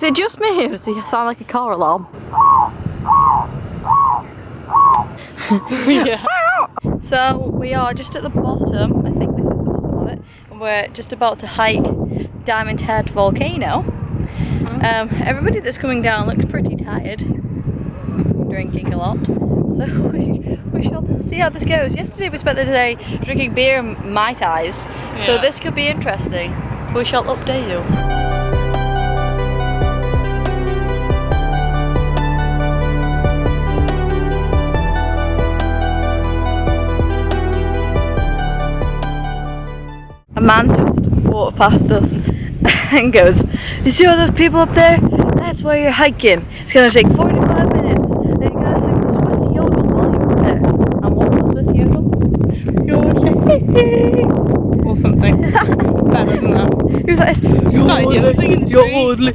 Is it just me or does he sound like a car alarm? Yeah. So we are just at the bottom, I think this is the bottom of it, and we're just about to hike Diamond Head Volcano. Everybody that's coming down looks pretty tired, drinking a lot, so we shall see how this goes. Yesterday we spent the day drinking beer and Mai Tais, so this could be interesting. We shall update you. A man just walked past us and goes, "You see all those people up there? That's where you're hiking. It's gonna take 45 minutes and you gotta sing the Swiss yodel while you're up there." And what's the Swiss yodel? Yodel. Or something. Better than that. He was like, Started yodeling in the street.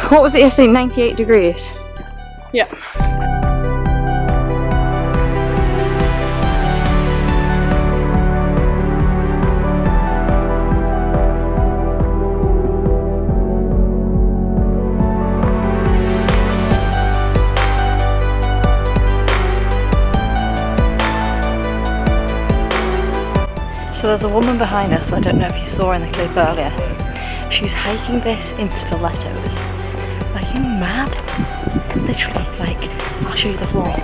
What was it yesterday? 98 degrees? Yeah. So there's a woman behind us, I don't know if you saw in the clip earlier. She's hiking this in stilettos. Are you mad? Literally, like, I'll show you the floor.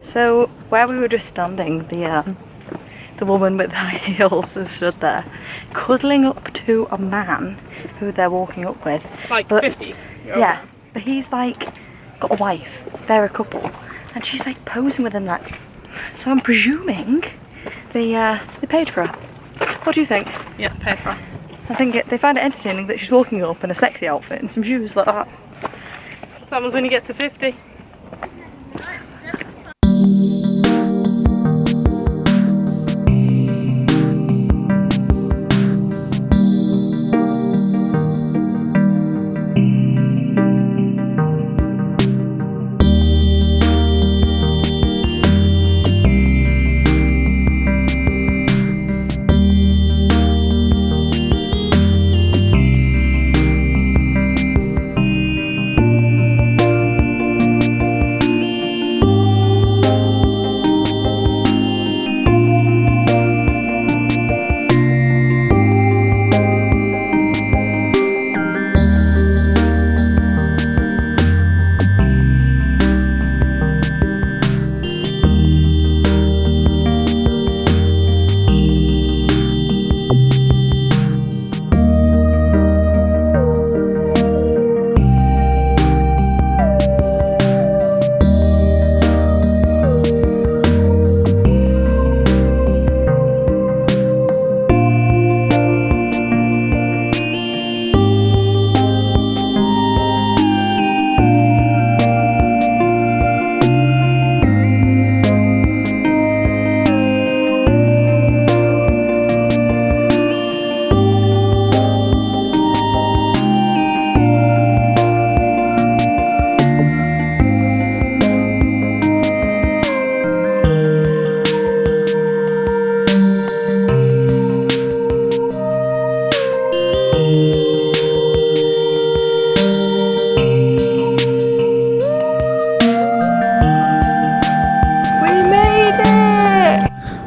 So where we were just standing, the woman with the high heels has stood there, cuddling up to a man who they're walking up with. Like but, 50. Yeah, but he's like got a wife. They're a couple, and she's like posing with him. Like, so I'm presuming they paid for her. What do you think? Yeah, paid for her. I think they find it entertaining that she's walking up in a sexy outfit and some shoes like that. So happens when you get to 50.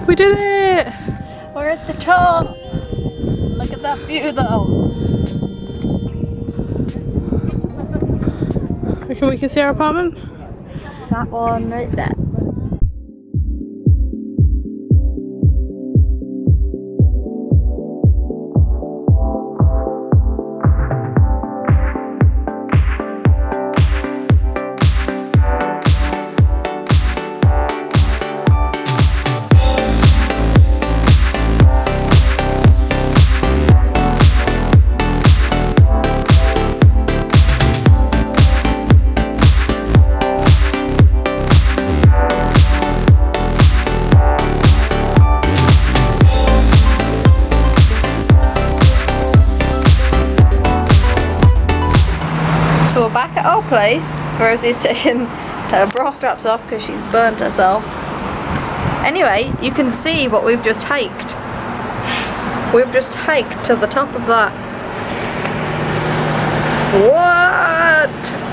We did it! We're at the top! Look at at that view though. We can see our apartment? That one right there. So we're back at our place. Rosie's taken her bra straps off because she's burnt herself. Anyway, you can see what we've just hiked. We've just hiked to the top of that. What?